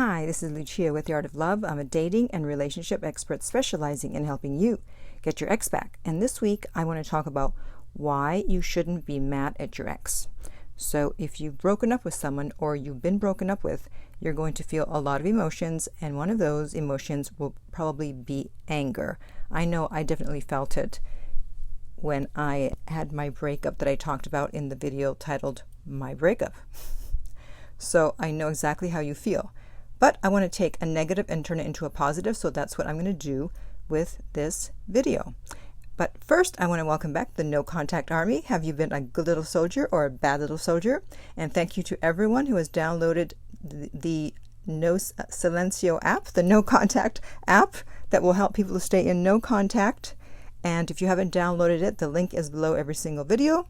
Hi, this is Lucia with The Art of Love. I'm a dating and relationship expert specializing in helping you get your ex back. And this week, I want to talk about why you shouldn't be mad at your ex. So if you've broken up with someone or you've been broken up with, you're going to feel a lot of emotions, and one of those emotions will probably be anger. I know I definitely felt it when I had my breakup that I talked about in the video titled My Breakup. So I know exactly how you feel. But I want to take a negative and turn it into a positive, so that's what I'm going to do with this video. But first, I want to welcome back the No Contact Army. Have you been a good little soldier or a bad little soldier? And thank you to everyone who has downloaded the No Silencio app, the No Contact app that will help people to stay in no contact. And if you haven't downloaded it, the link is below every single video.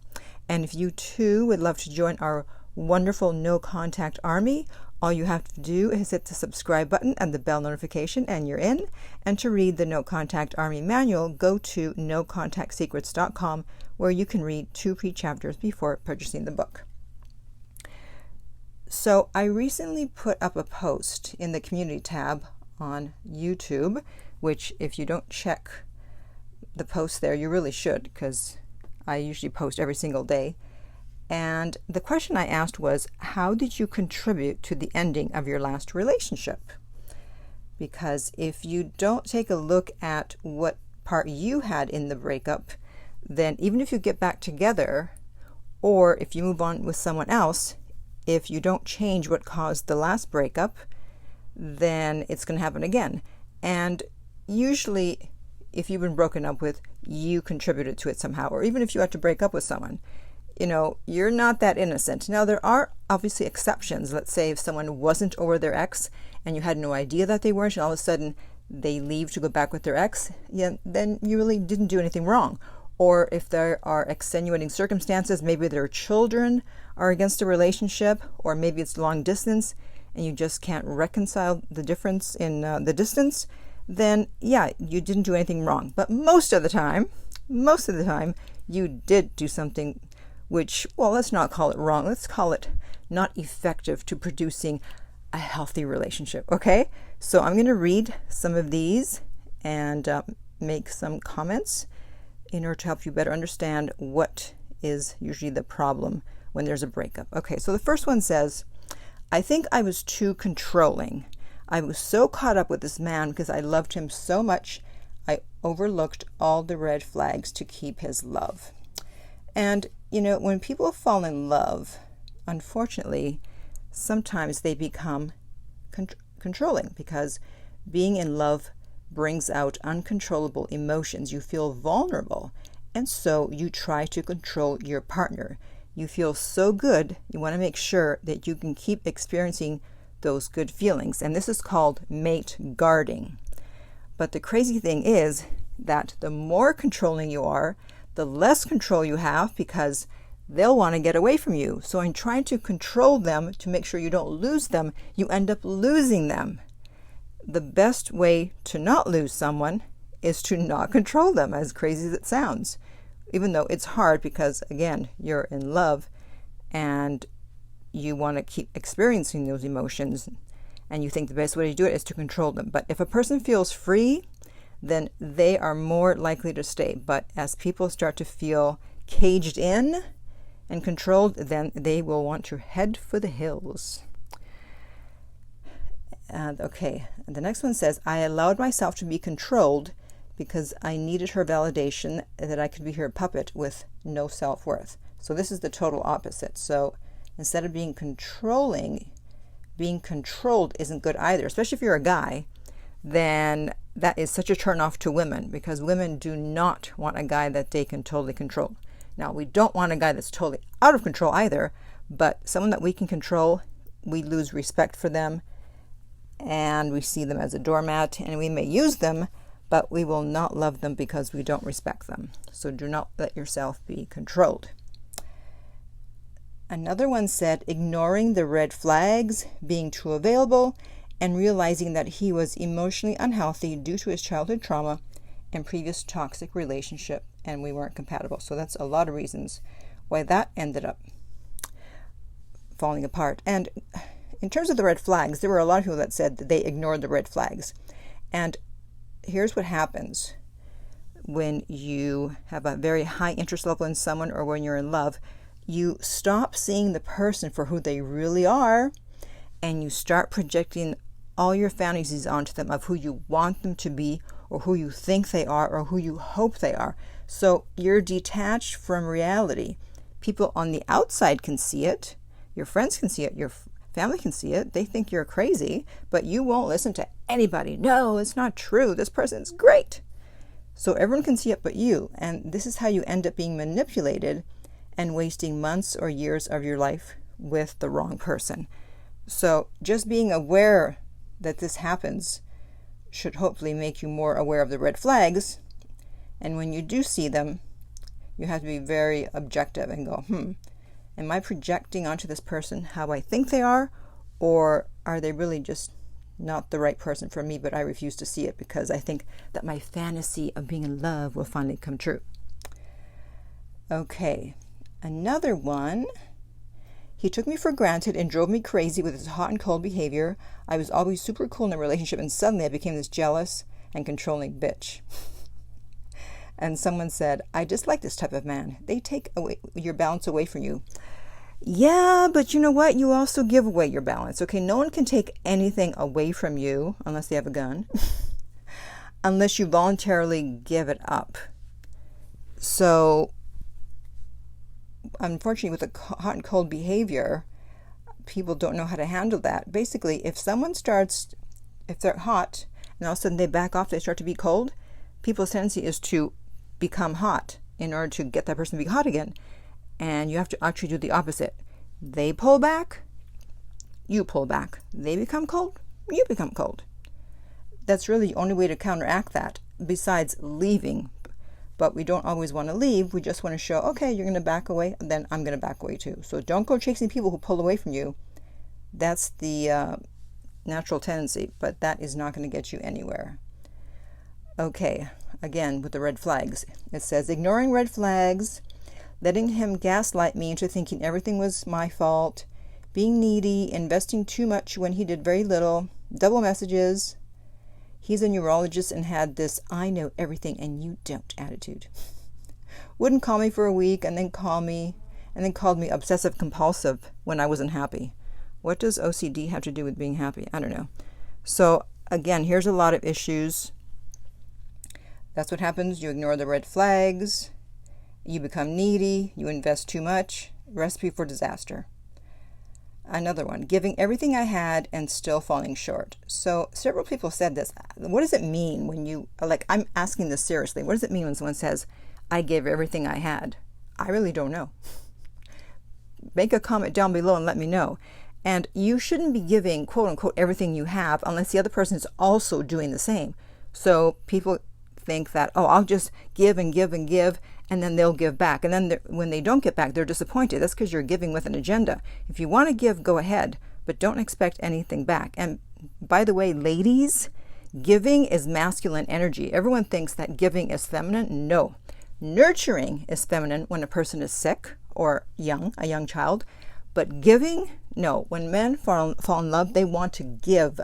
And if you too would love to join our wonderful No Contact Army, all you have to do is hit the subscribe button and the bell notification and you're in. And to read the No Contact Army manual, go to nocontactsecrets.com, where you can read 2 pre-chapters before purchasing the book. So I recently put up a post in the community tab on YouTube, which if you don't check the post there, you really should, because I usually post every single day. And the question I asked was, how did you contribute to the ending of your last relationship? Because if you don't take a look at what part you had in the breakup, then even if you get back together, or if you move on with someone else, if you don't change what caused the last breakup, then it's going to happen again. And usually, if you've been broken up with, you contributed to it somehow. Or even if you had to break up with someone, you're not that innocent. Now, there are obviously exceptions. Let's say if someone wasn't over their ex and you had no idea that they weren't, and all of a sudden they leave to go back with their ex, then you really didn't do anything wrong. Or if there are extenuating circumstances, maybe their children are against a relationship, or maybe it's long distance and you just can't reconcile the difference in the distance, then you didn't do anything wrong. But most of the time, you did do something which, well, let's not call it wrong. Let's call it not effective to producing a healthy relationship, okay? So I'm going to read some of these and make some comments in order to help you better understand what is usually the problem when there's a breakup. Okay, so the first one says, I think I was too controlling. I was so caught up with this man because I loved him so much, I overlooked all the red flags to keep his love. And when people fall in love, unfortunately, sometimes they become controlling, because being in love brings out uncontrollable emotions. You feel vulnerable, and so you try to control your partner. You feel so good, you want to make sure that you can keep experiencing those good feelings, and this is called mate guarding. But the crazy thing is that the more controlling you are, the less control you have, because they'll want to get away from you. So in trying to control them to make sure you don't lose them, you end up losing them. The best way to not lose someone is to not control them, as crazy as it sounds. Even though it's hard, because again, you're in love and you want to keep experiencing those emotions, and you think the best way to do it is to control them. But if a person feels free, then they are more likely to stay. But as people start to feel caged in and controlled, then they will want to head for the hills. Okay, the next one says, I allowed myself to be controlled because I needed her validation that I could be her puppet with no self-worth. So this is the total opposite. So instead of being controlling, being controlled isn't good either, especially if you're a guy. Then that is such a turnoff to women, because women do not want a guy that they can totally control. Now, we don't want a guy that's totally out of control either, but someone that we can control, we lose respect for them, and we see them as a doormat, and we may use them, but we will not love them because we don't respect them. So do not let yourself be controlled. Another one said, ignoring the red flags, being too available, and realizing that he was emotionally unhealthy due to his childhood trauma and previous toxic relationship, and we weren't compatible. So that's a lot of reasons why that ended up falling apart. And in terms of the red flags, there were a lot of people that said that they ignored the red flags. And here's what happens when you have a very high interest level in someone, or when you're in love. You stop seeing the person for who they really are, and you start projecting all your fantasies onto them of who you want them to be, or who you think they are, or who you hope they are. So you're detached from reality. People on the outside can see it. Your friends can see it. Your family can see it. They think you're crazy, but you won't listen to anybody. No, it's not true. This person's great. So everyone can see it but you. And this is how you end up being manipulated and wasting months or years of your life with the wrong person. So just being aware that this happens should hopefully make you more aware of the red flags. And when you do see them, you have to be very objective and go, am I projecting onto this person how I think they are? Or are they really just not the right person for me, but I refuse to see it because I think that my fantasy of being in love will finally come true? Okay, another one. He took me for granted and drove me crazy with his hot and cold behavior. I was always super cool in a relationship, and suddenly I became this jealous and controlling bitch. And someone said, I dislike this type of man. They take away your balance away from you. Yeah, but you know what? You also give away your balance. Okay, no one can take anything away from you unless they have a gun, unless you voluntarily give it up. So unfortunately, with the hot and cold behavior, people don't know how to handle that. Basically, if they're hot and all of a sudden they back off, they start to be cold, people's tendency is to become hot in order to get that person to be hot again. And you have to actually do the opposite. They pull back, you pull back. They become cold, you become cold. That's really the only way to counteract that, besides leaving. But we don't always want to leave. We just want to show, okay, you're going to back away, and then I'm going to back away too. So don't go chasing people who pull away from you. That's the natural tendency, but that is not going to get you anywhere. Okay, again, with the red flags. It says, ignoring red flags, letting him gaslight me into thinking everything was my fault, being needy, investing too much when he did very little, double messages. He's a neurologist and had this I know everything and you don't attitude. Wouldn't call me for a week and then called me obsessive compulsive when I wasn't happy. What does OCD have to do with being happy? I don't know. So again, here's a lot of issues. That's what happens. You ignore the red flags. You become needy. You invest too much. Recipe for disaster. Another one, giving everything I had and still falling short. So several people said this. What does it mean when you, I'm asking this seriously. What does it mean when someone says, I gave everything I had? I really don't know. Make a comment down below and let me know. And you shouldn't be giving, quote unquote, everything you have unless the other person is also doing the same. So people think that, I'll just give and give and give, and then they'll give back. And then when they don't get back, they're disappointed. That's because you're giving with an agenda. If you want to give, go ahead, but don't expect anything back. And by the way, ladies, giving is masculine energy. Everyone thinks that giving is feminine. No. Nurturing is feminine when a person is sick or young, a young child. But giving, no. When men fall in love, they want to give.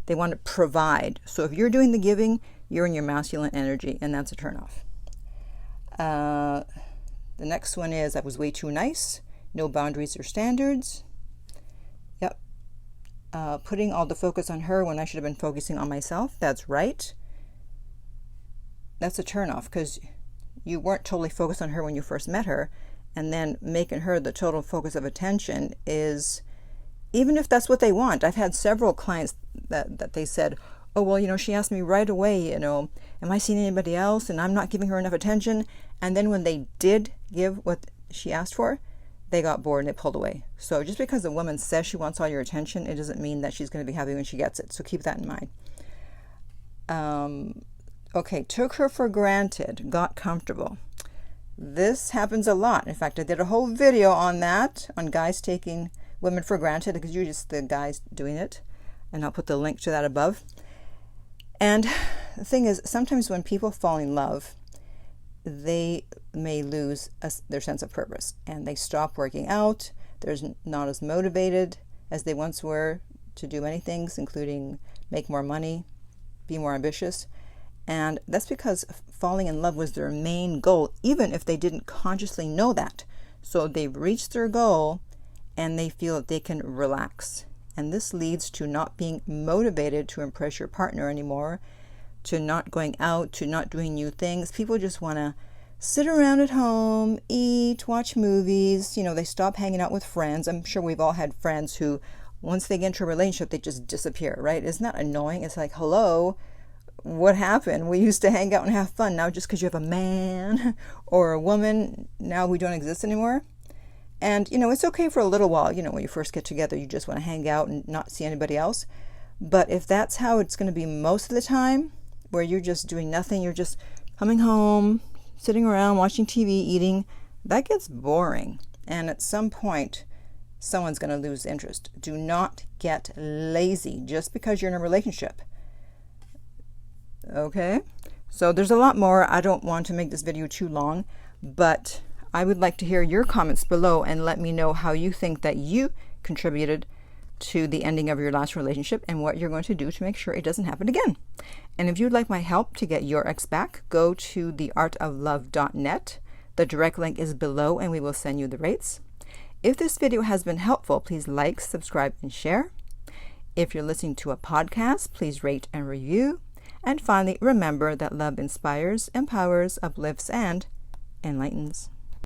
They want to provide. So if you're doing the giving, you're in your masculine energy, and that's a turnoff. The next one is, I was way too nice. No boundaries or standards. Yep. Putting all the focus on her when I should have been focusing on myself. That's right. That's a turnoff because you weren't totally focused on her when you first met her, and then making her the total focus of attention is, even if that's what they want. I've had several clients that they said, oh, well, she asked me right away, am I seeing anybody else? And I'm not giving her enough attention. And then when they did give what she asked for, they got bored and they pulled away. So just because a woman says she wants all your attention, it doesn't mean that she's going to be happy when she gets it. So keep that in mind. Okay, took her for granted, got comfortable. This happens a lot. In fact, I did a whole video on that, on guys taking women for granted, because you're just the guys doing it. And I'll put the link to that above. And the thing is, sometimes when people fall in love, they may lose their sense of purpose, and they stop working out. They're not as motivated. as they once were to do many things, including make more money, be more ambitious. And that's because falling in love was their main goal, even if they didn't consciously know that. So they've reached their goal and they feel that they can relax. And this leads to not being motivated to impress your partner anymore, to not going out, to not doing new things. People just want to sit around at home, eat, watch movies. They stop hanging out with friends. I'm sure we've all had friends who, once they get into a relationship, they just disappear, right? Isn't that annoying? It's like, hello, what happened? We used to hang out and have fun. Now just because you have a man or a woman, now we don't exist anymore. And, it's okay for a little while. When you first get together, you just want to hang out and not see anybody else. But if that's how it's going to be most of the time, where you're just doing nothing, you're just coming home, sitting around, watching TV, eating, that gets boring. And at some point, someone's going to lose interest. Do not get lazy just because you're in a relationship. Okay? So there's a lot more. I don't want to make this video too long, but I would like to hear your comments below and let me know how you think that you contributed to the ending of your last relationship and what you're going to do to make sure it doesn't happen again. And if you'd like my help to get your ex back, go to theartoflove.net. The direct link is below and we will send you the rates. If this video has been helpful, please like, subscribe, and share. If you're listening to a podcast, please rate and review. And finally, remember that love inspires, empowers, uplifts, and enlightens.